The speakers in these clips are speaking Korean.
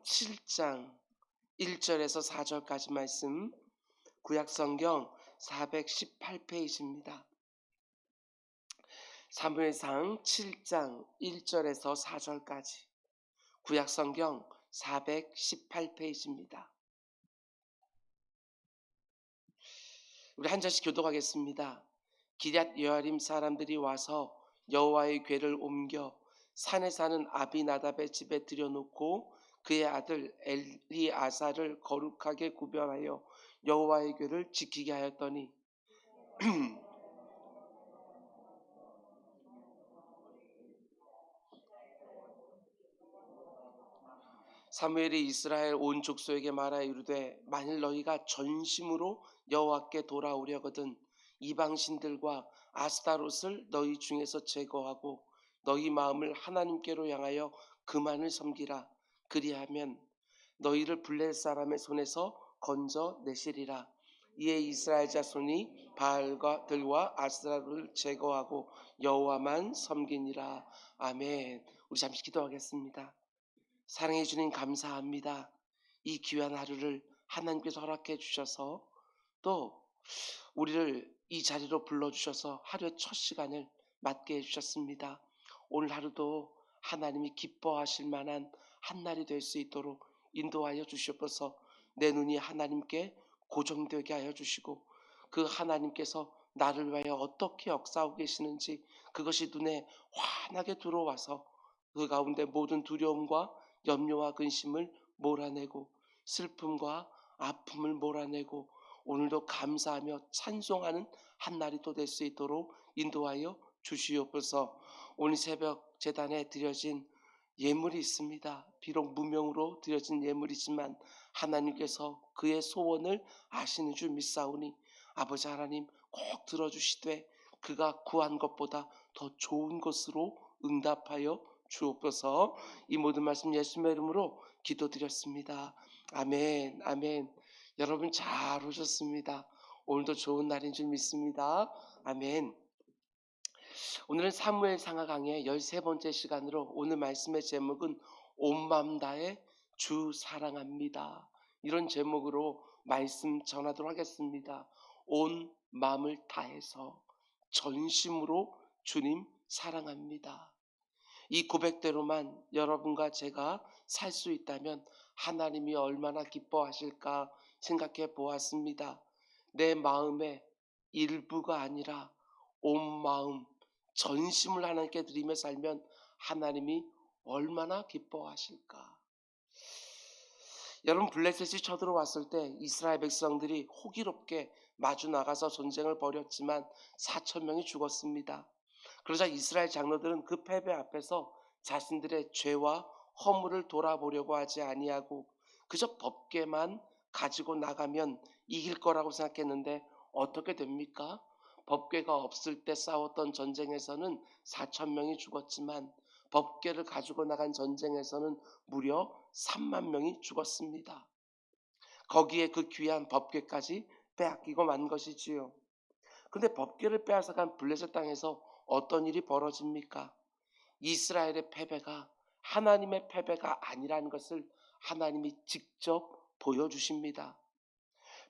7장 1절에서 4절까지 말씀, 구약성경 418페이지입니다. 사무엘상 7장 1절에서 4절까지, 구약성경 418페이지입니다. 우리 한 절씩 교독하겠습니다. 기럇 여아림 사람들이 와서 여호와의 궤를 옮겨 산에 사는 아비나답의 집에 들여놓고 그의 아들 엘리아사를 거룩하게 구별하여 여호와의 궤를 지키게 하였더니 사무엘이 이스라엘 온 족속에게 말하여 이르되 만일 너희가 전심으로 여호와께 돌아오려거든 이방신들과 아스타롯을 너희 중에서 제거하고 너희 마음을 하나님께로 향하여 그만을 섬기라. 그리하면 너희를 블레셋 사람의 손에서 건져내시리라. 이에 이스라엘 자손이 바알들과 아스타롯을 제거하고 여호와만 섬기니라. 아멘. 우리 잠시 기도하겠습니다. 사랑해 주님 감사합니다. 이 귀한 하루를 하나님께서 허락해 주셔서 또 우리를 이 자리로 불러주셔서 하루의 첫 시간을 맞게 해주셨습니다. 오늘 하루도 하나님이 기뻐하실 만한 한날이 될 수 있도록 인도하여 주시옵소서. 내 눈이 하나님께 고정되게 하여 주시고 그 하나님께서 나를 위하여 어떻게 역사하고 계시는지 그것이 눈에 환하게 들어와서 그 가운데 모든 두려움과 염려와 근심을 몰아내고 슬픔과 아픔을 몰아내고 오늘도 감사하며 찬송하는 한날이 또 될 수 있도록 인도하여 주시옵소서. 오늘 새벽 제단에 드려진 예물이 있습니다. 비록 무명으로 드려진 예물이지만 하나님께서 그의 소원을 아시는 줄 믿사오니 아버지 하나님 꼭 들어주시되 그가 구한 것보다 더 좋은 것으로 응답하여 주옵소서. 이 모든 말씀 예수님의 이름으로 기도드렸습니다. 아멘. 아멘. 여러분 잘 오셨습니다. 오늘도 좋은 날인 줄 믿습니다. 아멘. 오늘은 사무엘 상하 강의 13번째 시간으로 오늘 말씀의 제목은 온 마음 다해 주 사랑합니다. 이런 제목으로 말씀 전하도록 하겠습니다. 온 마음을 다해서 전심으로 주님 사랑합니다. 이 고백대로만 여러분과 제가 살 수 있다면 하나님이 얼마나 기뻐하실까 생각해 보았습니다. 내 마음의 일부가 아니라 온 마음, 전심을 하나님께 드리며 살면 하나님이 얼마나 기뻐하실까. 여러분 블레셋이 쳐들어왔을 때 이스라엘 백성들이 호기롭게 마주 나가서 전쟁을 벌였지만 4,000명이 죽었습니다. 그러자 이스라엘 장로들은 그 패배 앞에서 자신들의 죄와 허물을 돌아보려고 하지 아니하고 그저 법궤만 가지고 나가면 이길 거라고 생각했는데 어떻게 됩니까? 법궤가 없을 때 싸웠던 전쟁에서는 4,000명이 죽었지만 법궤를 가지고 나간 전쟁에서는 무려 3만 명이 죽었습니다. 거기에 그 귀한 법궤까지 빼앗기고 만 것이지요. 근데 법궤를 빼앗아간 블레셋 땅에서 어떤 일이 벌어집니까? 이스라엘의 패배가 하나님의 패배가 아니라는 것을 하나님이 직접 보여주십니다.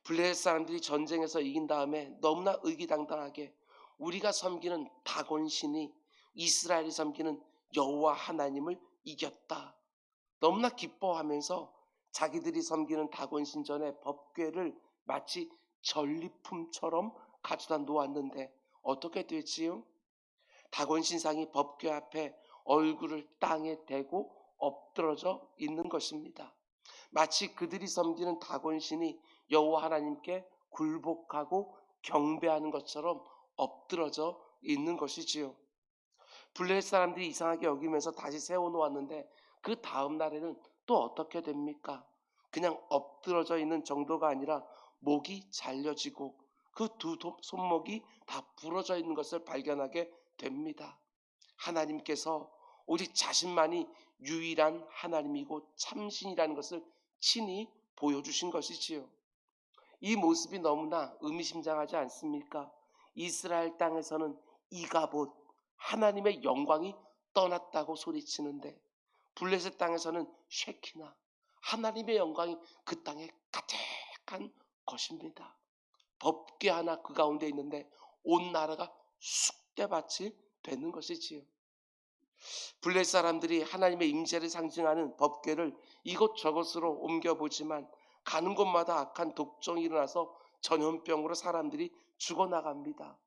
블레셋 사람들이 전쟁에서 이긴 다음에 너무나 의기당당하게 우리가 섬기는 다곤신이 이스라엘이 섬기는 여호와 하나님을 이겼다. 너무나 기뻐하면서 자기들이 섬기는 다곤신 전에 법궤를 마치 전리품처럼 가져다 놓았는데 어떻게 되지요? 다곤신상이 법궤 앞에 얼굴을 땅에 대고 엎드러져 있는 것입니다. 마치 그들이 섬기는 다곤신이 여호와 하나님께 굴복하고 경배하는 것처럼 엎드러져 있는 것이지요. 블레셋 사람들이 이상하게 여기면서 다시 세워놓았는데 그 다음 날에는 또 어떻게 됩니까? 그냥 엎드러져 있는 정도가 아니라 목이 잘려지고 그 두 손목이 다 부러져 있는 것을 발견하게 됩니다. 하나님께서 오직 자신만이 유일한 하나님이고 참신이라는 것을 친히 보여주신 것이지요. 이 모습이 너무나 의미심장하지 않습니까? 이스라엘 땅에서는 이가봇 하나님의 영광이 떠났다고 소리치는데 블레셋 땅에서는 쉐키나 하나님의 영광이 그 땅에 가득한 것입니다. 법궤 하나 그 가운데 있는데 온 나라가 쑥대밭이 되는 것이지요. 블레 사람들이 하나님의 임재를 상징하는 법궤를 이곳저곳으로 옮겨보지만 가는 곳마다 악한 독종이 일어나서 전염병으로 사람들이 죽어나갑니다.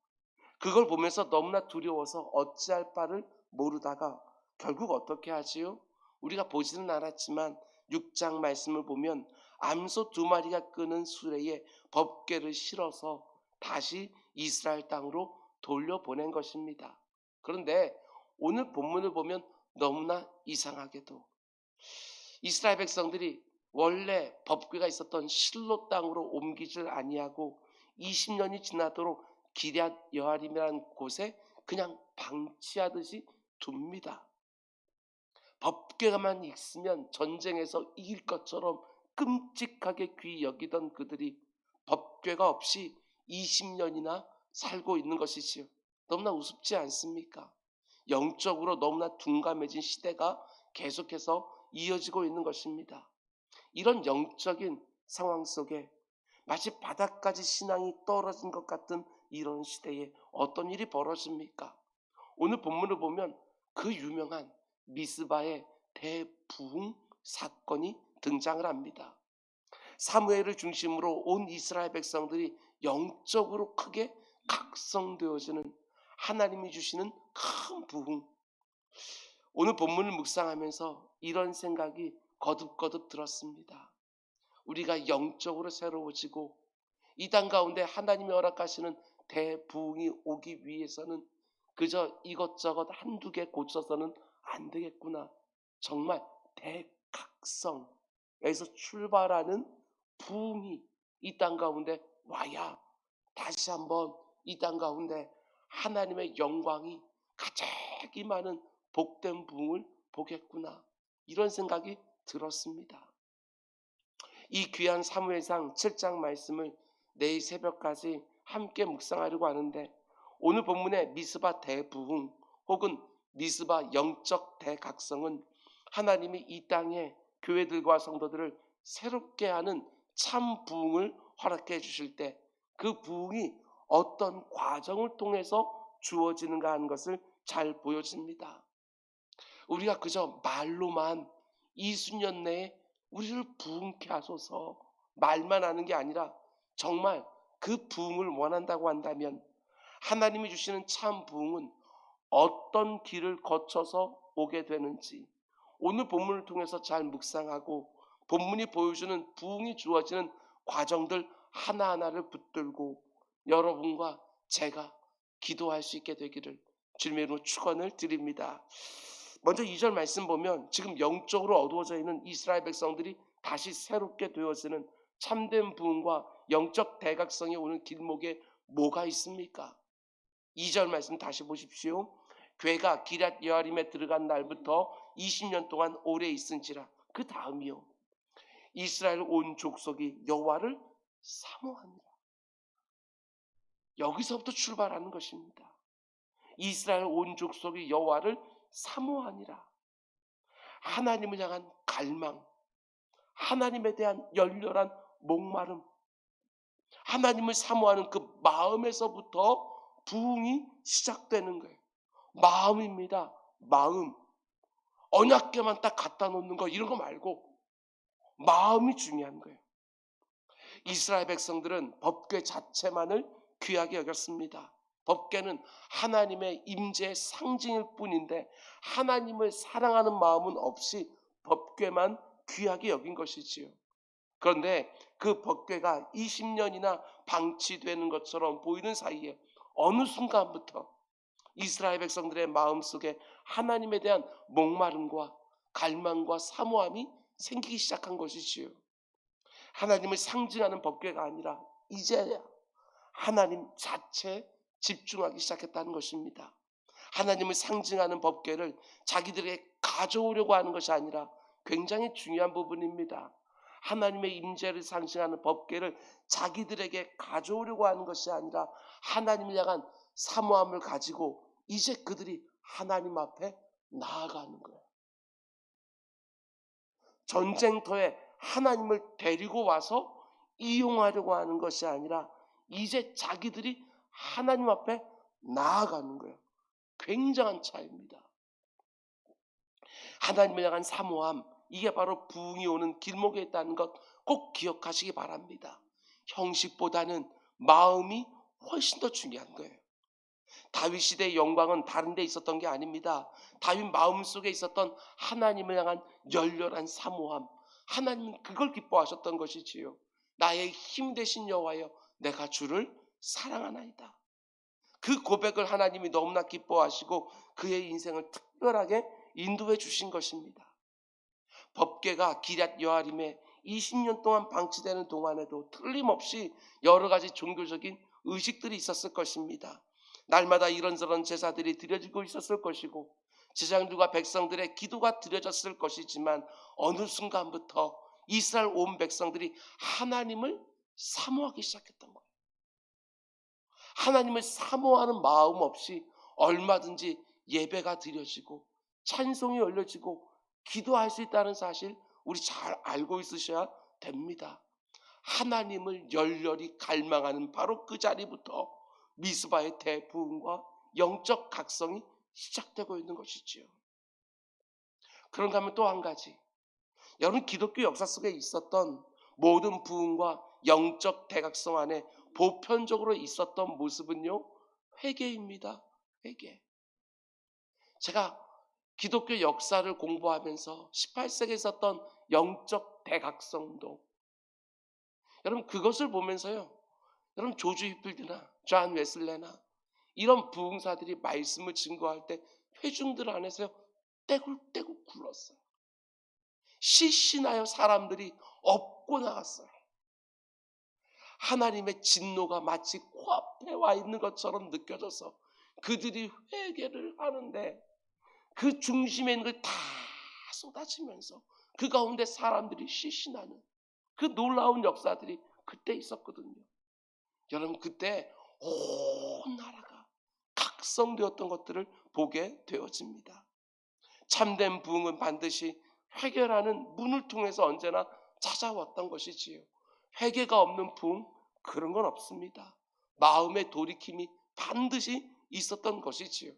그걸 보면서 너무나 두려워서 어찌할 바를 모르다가 결국 어떻게 하지요? 우리가 보지는 않았지만 6장 말씀을 보면 암소 2마리가 끄는 수레에 법궤를 실어서 다시 이스라엘 땅으로 돌려보낸 것입니다. 그런데 오늘 본문을 보면 너무나 이상하게도 이스라엘 백성들이 원래 법궤가 있었던 실로 땅으로 옮기질 아니하고 20년이 지나도록 기럇 여아림이라는 곳에 그냥 방치하듯이 둡니다. 법궤가만 있으면 전쟁에서 이길 것처럼 끔찍하게 귀히 여기던 그들이 법궤가 없이 20년이나 살고 있는 것이지요. 너무나 우습지 않습니까? 영적으로 너무나 둔감해진 시대가 계속해서 이어지고 있는 것입니다. 이런 영적인 상황 속에 마치 바닥까지 신앙이 떨어진 것 같은 이런 시대에 어떤 일이 벌어집니까? 오늘 본문을 보면 그 유명한 미스바의 대부흥 사건이 등장을 합니다. 사무엘을 중심으로 온 이스라엘 백성들이 영적으로 크게 각성되어지는 하나님이 주시는 큰 부흥. 오늘 본문을 묵상하면서 이런 생각이 거듭거듭 들었습니다. 우리가 영적으로 새로워지고 이 땅 가운데 하나님이 허락하시는 대부흥이 오기 위해서는 그저 이것저것 한두 개 고쳐서는 안 되겠구나. 정말 대각성에서 출발하는 부흥이 이 땅 가운데 와야 다시 한번 이 땅 가운데 하나님의 영광이 가득히 많은 복된 부흥을 보겠구나. 이런 생각이 들었습니다. 이 귀한 사무엘상 7장 말씀을 내일 새벽까지 함께 묵상하려고 하는데 오늘 본문의 미스바 대부흥 혹은 미스바 영적 대각성은 하나님이 이 땅의 교회들과 성도들을 새롭게 하는 참 부흥을 허락해 주실 때 그 부흥이 어떤 과정을 통해서 주어지는가 하는 것을 잘 보여집니다. 우리가 그저 말로만 20년 내에 우리를 부흥케 하소서 말만 하는 게 아니라 정말 그 부흥을 원한다고 한다면 하나님이 주시는 참 부흥은 어떤 길을 거쳐서 오게 되는지 오늘 본문을 통해서 잘 묵상하고 본문이 보여주는 부흥이 주어지는 과정들 하나하나를 붙들고 여러분과 제가 기도할 수 있게 되기를 주님의 이름으로 축원을 드립니다. 먼저 2절 말씀 보면 지금 영적으로 어두워져 있는 이스라엘 백성들이 다시 새롭게 되어지는 참된 부흥과 영적 대각성이 오는 길목에 뭐가 있습니까? 2절 말씀 다시 보십시오. 괴가 기럇 여아림에 들어간 날부터 20년 동안 오래 있은지라. 그 다음이요. 이스라엘 온 족속이 여호와를 사모하니라. 여기서부터 출발하는 것입니다. 이스라엘 온 족속이 여호와를 사모하니라. 하나님을 향한 갈망, 하나님에 대한 열렬한 목마름, 하나님을 사모하는 그 마음에서부터 부흥이 시작되는 거예요. 마음입니다. 마음. 언약궤만 딱 갖다 놓는 거 이런 거 말고 마음이 중요한 거예요. 이스라엘 백성들은 법궤 자체만을 귀하게 여겼습니다. 법궤는 하나님의 임재의 상징일 뿐인데 하나님을 사랑하는 마음은 없이 법궤만 귀하게 여긴 것이지요. 그런데 그 법궤가 20년이나 방치되는 것처럼 보이는 사이에 어느 순간부터 이스라엘 백성들의 마음속에 하나님에 대한 목마름과 갈망과 사모함이 생기기 시작한 것이지요. 하나님을 상징하는 법궤가 아니라 이제야 하나님 자체에 집중하기 시작했다는 것입니다. 하나님을 상징하는 법궤를 자기들에게 가져오려고 하는 것이 아니라 굉장히 중요한 부분입니다. 하나님의 임재를 상징하는 법궤를 자기들에게 가져오려고 하는 것이 아니라 하나님을 향한 사모함을 가지고 이제 그들이 하나님 앞에 나아가는 거예요. 전쟁터에 하나님을 데리고 와서 이용하려고 하는 것이 아니라 이제 자기들이 하나님 앞에 나아가는 거예요. 굉장한 차이입니다. 하나님을 향한 사모함, 이게 바로 부흥이 오는 길목에 있다는 것 꼭 기억하시기 바랍니다. 형식보다는 마음이 훨씬 더 중요한 거예요. 다윗 시대의 영광은 다른 데 있었던 게 아닙니다. 다윗 마음속에 있었던 하나님을 향한 열렬한 사모함, 하나님은 그걸 기뻐하셨던 것이지요. 나의 힘 되신 여호와여, 내가 주를 사랑하나이다. 그 고백을 하나님이 너무나 기뻐하시고 그의 인생을 특별하게 인도해 주신 것입니다. 법궤가 기럇 여아림에 20년 동안 방치되는 동안에도 틀림없이 여러 가지 종교적인 의식들이 있었을 것입니다. 날마다 이런저런 제사들이 드려지고 있었을 것이고 제사장들과 백성들의 기도가 드려졌을 것이지만 어느 순간부터 이스라엘 온 백성들이 하나님을 사모하기 시작했던 거예요. 하나님을 사모하는 마음 없이 얼마든지 예배가 드려지고 찬송이 올려지고 기도할 수 있다는 사실 우리 잘 알고 있으셔야 됩니다. 하나님을 열렬히 갈망하는 바로 그 자리부터 미스바의 대부흥과 영적 각성이 시작되고 있는 것이지요. 그런가 하면 또 한 가지, 여러분 기독교 역사 속에 있었던 모든 부흥과 영적 대각성 안에 보편적으로 있었던 모습은요, 회개입니다. 회개. 제가 기독교 역사를 공부하면서 18세기에 있었던 영적 대각성도, 여러분 그것을 보면서요, 여러분 조지 휘필드나 존 웨슬레나 이런 부흥사들이 말씀을 증거할 때 회중들 안에서요 떼굴떼굴 굴렀어요. 실신하여 사람들이 업고 나갔어요. 하나님의 진노가 마치 코앞에 와 있는 것처럼 느껴져서 그들이 회개를 하는데 그 중심에 있는 걸 다 쏟아지면서 그 가운데 사람들이 실신하는 그 놀라운 역사들이 그때 있었거든요. 여러분 그때 온 나라가 각성되었던 것들을 보게 되어집니다. 참된 부흥은 반드시 회개라는 문을 통해서 언제나 찾아왔던 것이지요. 회개가 없는 부흥, 그런 건 없습니다. 마음의 돌이킴이 반드시 있었던 것이지요.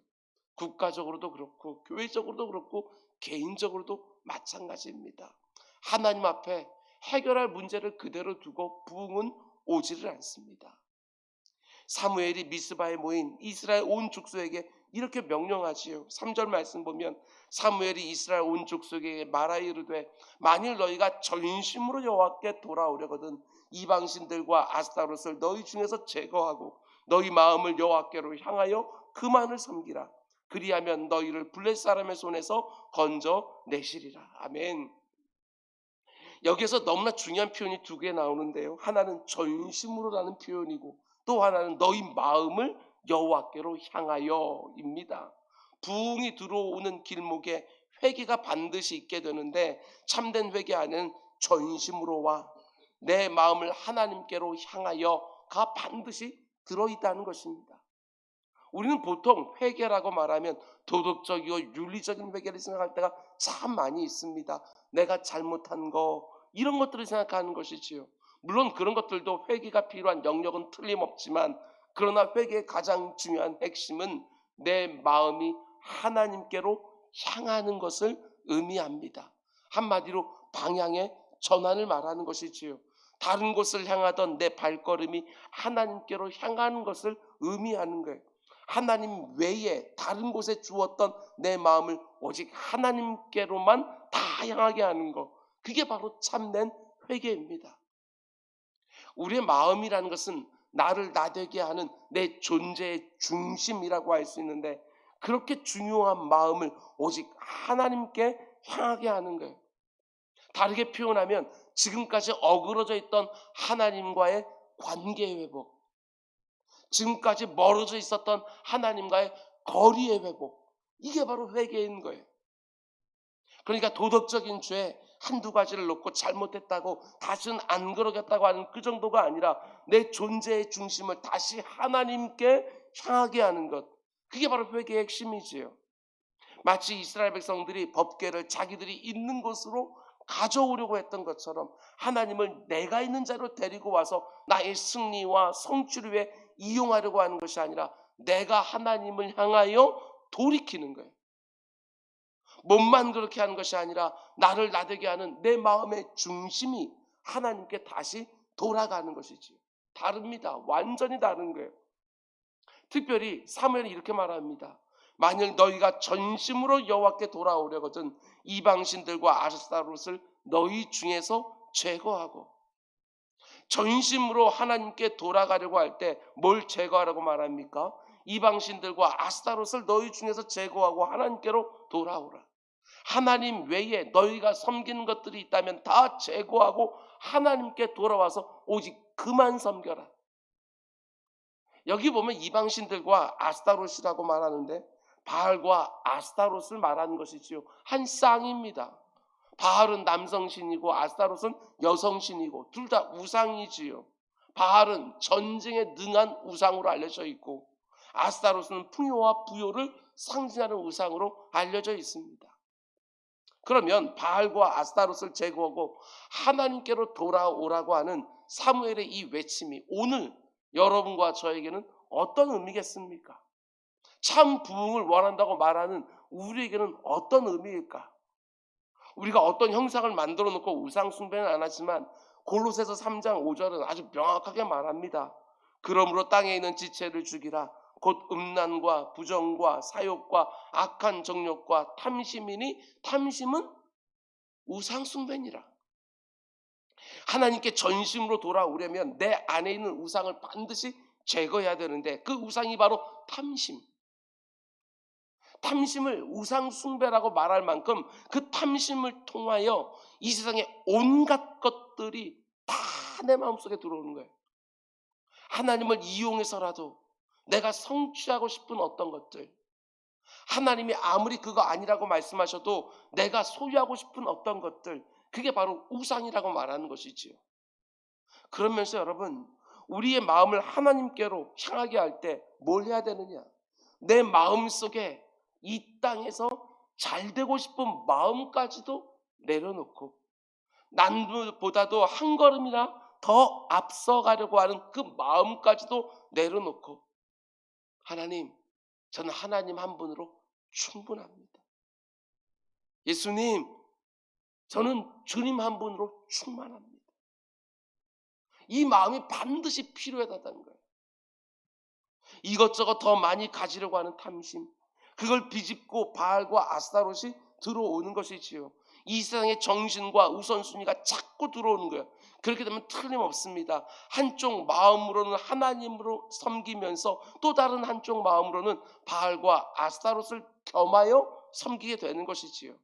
국가적으로도 그렇고 교회적으로도 그렇고 개인적으로도 마찬가지입니다. 하나님 앞에 해결할 문제를 그대로 두고 부흥은 오지를 않습니다. 사무엘이 미스바에 모인 이스라엘 온 족속에게 이렇게 명령하지요. 3절 말씀 보면 사무엘이 이스라엘 온 족속에게 말하여 이르되 만일 너희가 전심으로 여호와께 돌아오려거든 이방신들과 아스타롯을 너희 중에서 제거하고 너희 마음을 여호와께로 향하여 그만을 섬기라. 그리하면 너희를 블레 사람의 손에서 건져내시리라. 아멘. 여기에서 너무나 중요한 표현이 두 개 나오는데요. 하나는 전심으로라는 표현이고 또 하나는 너희 마음을 여호와께로 향하여입니다. 부흥이 들어오는 길목에 회개가 반드시 있게 되는데 참된 회개 안에는 전심으로와 내 마음을 하나님께로 향하여가 반드시 들어있다는 것입니다. 우리는 보통 회개라고 말하면 도덕적이고 윤리적인 회개를 생각할 때가 참 많이 있습니다. 내가 잘못한 거 이런 것들을 생각하는 것이지요. 물론 그런 것들도 회개가 필요한 영역은 틀림없지만 그러나 회개의 가장 중요한 핵심은 내 마음이 하나님께로 향하는 것을 의미합니다. 한마디로 방향의 전환을 말하는 것이지요. 다른 곳을 향하던 내 발걸음이 하나님께로 향하는 것을 의미하는 거예요. 하나님 외에 다른 곳에 주었던 내 마음을 오직 하나님께로만 다 향하게 하는 것, 그게 바로 참된 회개입니다. 우리의 마음이라는 것은 나를 나되게 하는 내 존재의 중심이라고 할 수 있는데 그렇게 중요한 마음을 오직 하나님께 향하게 하는 거예요. 다르게 표현하면 지금까지 어그러져 있던 하나님과의 관계 회복, 지금까지 멀어져 있었던 하나님과의 거리의 회복, 이게 바로 회개인 거예요. 그러니까 도덕적인 죄 한두 가지를 놓고 잘못했다고 다시는 안 그러겠다고 하는 그 정도가 아니라 내 존재의 중심을 다시 하나님께 향하게 하는 것, 그게 바로 회개의 핵심이지요. 마치 이스라엘 백성들이 법궤를 자기들이 있는 곳으로 가져오려고 했던 것처럼 하나님을 내가 있는 자로 데리고 와서 나의 승리와 성취를 위해 이용하려고 하는 것이 아니라 내가 하나님을 향하여 돌이키는 거예요. 몸만 그렇게 하는 것이 아니라 나를 나되게 하는 내 마음의 중심이 하나님께 다시 돌아가는 것이지요. 다릅니다. 완전히 다른 거예요. 특별히 사무엘이 이렇게 말합니다. 만일 너희가 전심으로 여호와께 돌아오려거든 이방신들과 아스타롯을 너희 중에서 제거하고, 전심으로 하나님께 돌아가려고 할 때 뭘 제거하라고 말합니까? 이방신들과 아스타롯을 너희 중에서 제거하고 하나님께로 돌아오라. 하나님 외에 너희가 섬기는 것들이 있다면 다 제거하고 하나님께 돌아와서 오직 그만 섬겨라. 여기 보면 이방신들과 아스타롯이라고 말하는데 바알과 아스타롯을 말하는 것이지요. 한 쌍입니다. 바알은 남성신이고 아스타롯은 여성신이고 둘 다 우상이지요. 바알은 전쟁에 능한 우상으로 알려져 있고 아스타롯은 풍요와 부요를 상징하는 우상으로 알려져 있습니다. 그러면 바알과 아스타롯을 제거하고 하나님께로 돌아오라고 하는 사무엘의 이 외침이 오늘 여러분과 저에게는 어떤 의미겠습니까? 참 부흥을 원한다고 말하는 우리에게는 어떤 의미일까? 우리가 어떤 형상을 만들어 놓고 우상 숭배는 안 하지만 골로새서 3장 5절은 아주 명확하게 말합니다. 그러므로 땅에 있는 지체를 죽이라. 곧 음란과 부정과 사욕과 악한 정욕과 탐심이니 탐심은 우상 숭배니라. 하나님께 전심으로 돌아오려면 내 안에 있는 우상을 반드시 제거해야 되는데 그 우상이 바로 탐심. 탐심을 우상 숭배라고 말할 만큼 그 탐심을 통하여 이 세상의 온갖 것들이 다 내 마음속에 들어오는 거예요. 하나님을 이용해서라도 내가 성취하고 싶은 어떤 것들, 하나님이 아무리 그거 아니라고 말씀하셔도 내가 소유하고 싶은 어떤 것들, 그게 바로 우상이라고 말하는 것이지요. 그러면서 여러분, 우리의 마음을 하나님께로 향하게 할 때 뭘 해야 되느냐? 내 마음속에 이 땅에서 잘 되고 싶은 마음까지도 내려놓고 남들보다도 한 걸음이나 더 앞서가려고 하는 그 마음까지도 내려놓고 하나님, 저는 하나님 한 분으로 충분합니다. 예수님, 저는 주님 한 분으로 충만합니다. 이 마음이 반드시 필요하다는 거예요. 이것저것 더 많이 가지려고 하는 탐심, 그걸 비집고 바알과 아스타롯이 들어오는 것이지요. 이 세상의 정신과 우선순위가 자꾸 들어오는 거예요. 그렇게 되면 틀림없습니다. 한쪽 마음으로는 하나님으로 섬기면서 또 다른 한쪽 마음으로는 바알과 아스타롯을 겸하여 섬기게 되는 것이지요.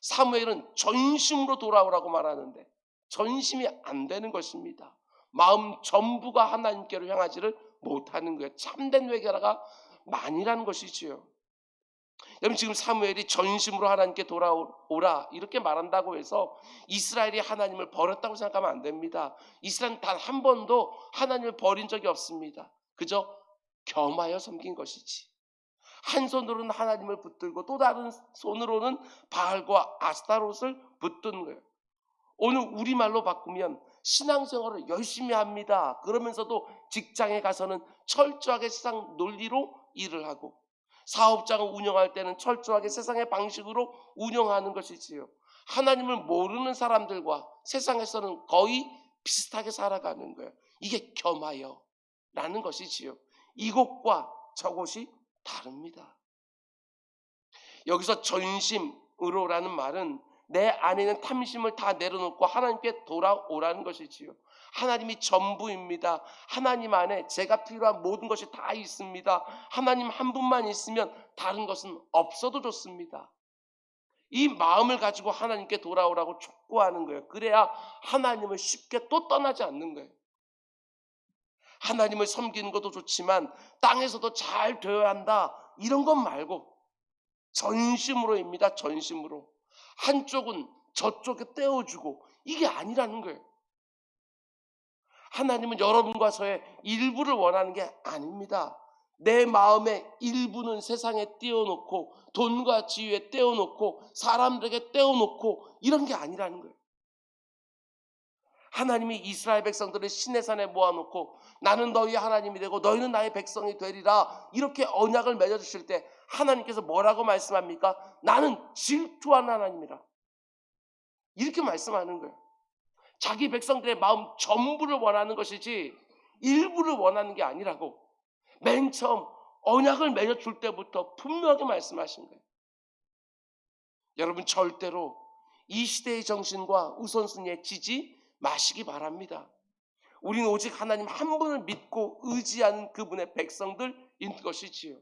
사무엘은 전심으로 돌아오라고 말하는데 전심이 안 되는 것입니다. 마음 전부가 하나님께로 향하지를 못하는 거예요. 참된 회개가 만이라는 것이지요. 여러분, 지금 사무엘이 전심으로 하나님께 돌아오라 이렇게 말한다고 해서 이스라엘이 하나님을 버렸다고 생각하면 안 됩니다. 이스라엘은 단 한 번도 하나님을 버린 적이 없습니다. 그저 겸하여 섬긴 것이지. 한 손으로는 하나님을 붙들고 또 다른 손으로는 바알과 아스타롯을 붙든 거예요. 오늘 우리말로 바꾸면 신앙생활을 열심히 합니다. 그러면서도 직장에 가서는 철저하게 세상 논리로 일을 하고 사업장을 운영할 때는 철저하게 세상의 방식으로 운영하는 것이지요. 하나님을 모르는 사람들과 세상에서는 거의 비슷하게 살아가는 거예요. 이게 겸하여 라는 것이지요. 이곳과 저곳이 다릅니다. 여기서 전심으로라는 말은 내 안에 있는 탐심을 다 내려놓고 하나님께 돌아오라는 것이지요. 하나님이 전부입니다. 하나님 안에 제가 필요한 모든 것이 다 있습니다. 하나님 한 분만 있으면 다른 것은 없어도 좋습니다. 이 마음을 가지고 하나님께 돌아오라고 촉구하는 거예요. 그래야 하나님을 쉽게 또 떠나지 않는 거예요. 하나님을 섬기는 것도 좋지만 땅에서도 잘 되어야 한다 이런 것 말고 전심으로입니다. 전심으로. 한쪽은 저쪽에 떼어주고 이게 아니라는 거예요. 하나님은 여러분과 저의 일부를 원하는 게 아닙니다. 내 마음의 일부는 세상에 띄워놓고 돈과 지위에 띄워놓고 사람들에게 띄워놓고 이런 게 아니라는 거예요. 하나님이 이스라엘 백성들을 시내산에 모아놓고 나는 너희 하나님이 되고 너희는 나의 백성이 되리라 이렇게 언약을 맺어주실 때 하나님께서 뭐라고 말씀합니까? 나는 질투하는 하나님이라 이렇게 말씀하는 거예요. 자기 백성들의 마음 전부를 원하는 것이지 일부를 원하는 게 아니라고 맨 처음 언약을 맺어줄 때부터 분명하게 말씀하신 거예요. 여러분 절대로 이 시대의 정신과 우선순위에 지지 마시기 바랍니다. 우리는 오직 하나님 한 분을 믿고 의지하는 그분의 백성들인 것이지요.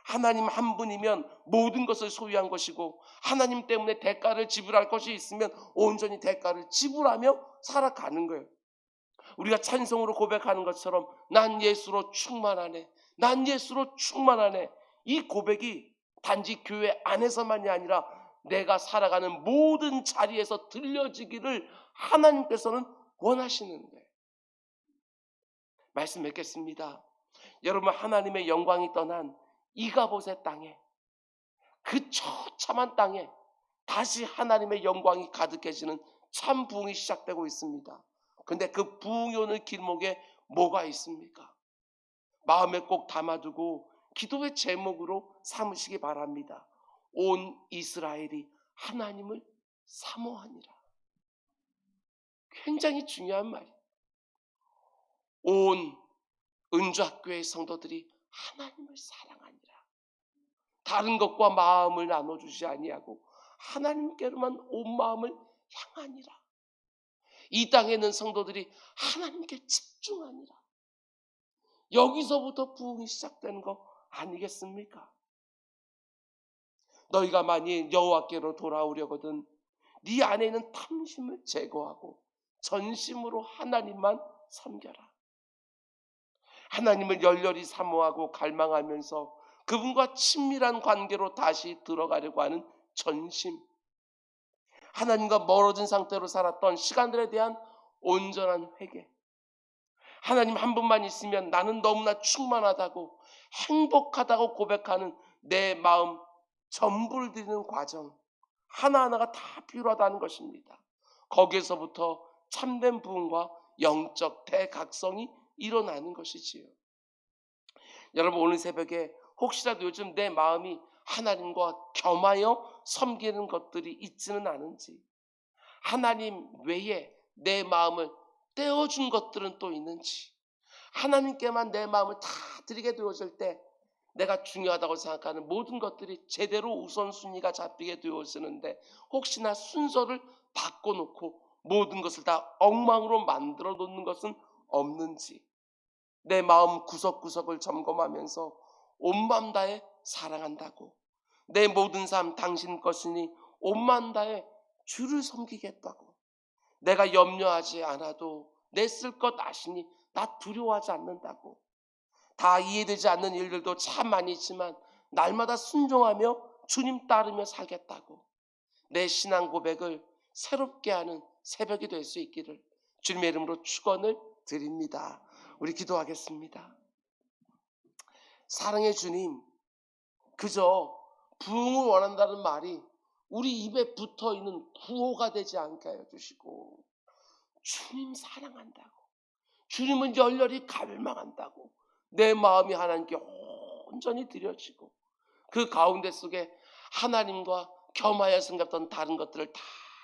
하나님 한 분이면 모든 것을 소유한 것이고 하나님 때문에 대가를 지불할 것이 있으면 온전히 대가를 지불하며 살아가는 거예요. 우리가 찬송으로 고백하는 것처럼 난 예수로 충만하네. 난 예수로 충만하네. 이 고백이 단지 교회 안에서만이 아니라 내가 살아가는 모든 자리에서 들려지기를 하나님께서는 원하시는 거예요. 말씀 맺겠습니다. 여러분 하나님의 영광이 떠난 이가봇의 땅에 그 처참한 땅에 다시 하나님의 영광이 가득해지는 참 부흥이 시작되고 있습니다. 근데 그 부흥이 오는 길목에 뭐가 있습니까? 마음에 꼭 담아두고 기도의 제목으로 삼으시기 바랍니다. 온 이스라엘이 하나님을 사모하니라. 굉장히 중요한 말이에요. 온 은주학교의 성도들이 하나님을 사랑하니라. 다른 것과 마음을 나눠주지 아니하고 하나님께로만 온 마음을 향하니라. 이 땅에 있는 성도들이 하나님께 집중하니라. 여기서부터 부흥이 시작되는 거 아니겠습니까? 너희가 만일 여호와께로 돌아오려거든 네 안에 있는 탐심을 제거하고 전심으로 하나님만 섬겨라. 하나님을 열렬히 사모하고 갈망하면서 그분과 친밀한 관계로 다시 들어가려고 하는 전심, 하나님과 멀어진 상태로 살았던 시간들에 대한 온전한 회개, 하나님 한 분만 있으면 나는 너무나 충만하다고 행복하다고 고백하는 내 마음 전부를 드리는 과정 하나하나가 다 필요하다는 것입니다. 거기에서부터 참된 부흥과 영적 대각성이 일어나는 것이지요. 여러분 오늘 새벽에 혹시라도 요즘 내 마음이 하나님과 겸하여 섬기는 것들이 있지는 않은지, 하나님 외에 내 마음을 떼어준 것들은 또 있는지, 하나님께만 내 마음을 다 드리게 되어질 때 내가 중요하다고 생각하는 모든 것들이 제대로 우선순위가 잡히게 되어지는데 혹시나 순서를 바꿔놓고 모든 것을 다 엉망으로 만들어 놓는 것은 없는지, 내 마음 구석구석을 점검하면서 온 마음 다해 사랑한다고, 내 모든 삶 당신 것이니 온 마음 다해 주를 섬기겠다고, 내가 염려하지 않아도 내 쓸 것 아시니 나 두려워하지 않는다고, 다 이해되지 않는 일들도 참 많이 있지만 날마다 순종하며 주님 따르며 살겠다고, 내 신앙 고백을 새롭게 하는 새벽이 될 수 있기를 주님의 이름으로 축원을 드립니다. 우리 기도하겠습니다. 사랑의 주님, 그저 부흥을 원한다는 말이 우리 입에 붙어있는 구호가 되지 않게 하여 주시고, 주님 사랑한다고, 주님은 열렬히 갈망한다고 내 마음이 하나님께 온전히 드려지고 그 가운데 속에 하나님과 겸하여 생각했던 다른 것들을 다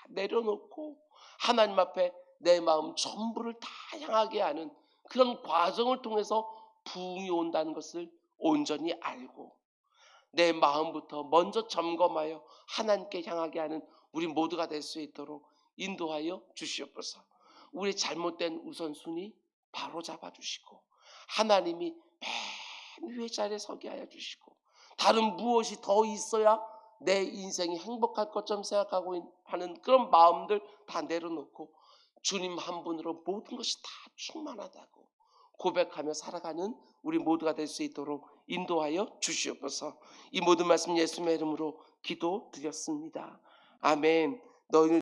내려놓고 하나님 앞에 내 마음 전부를 다 향하게 하는 그런 과정을 통해서 부흥이 온다는 것을 온전히 알고 내 마음부터 먼저 점검하여 하나님께 향하게 하는 우리 모두가 될 수 있도록 인도하여 주시옵소서. 우리 잘못된 우선순위 바로 잡아주시고 하나님이 맨 위에 자리에 서게 하여 주시고 다른 무엇이 더 있어야 내 인생이 행복할 것처럼 생각하고 하는 그런 마음들 다 내려놓고 주님 한 분으로 모든 것이 다 충만하다고 고백하며 살아가는 우리 모두가 될 수 있도록 인도하여 주시옵소서. 이 모든 말씀 예수님의 이름으로 기도드렸습니다. 아멘. 너희는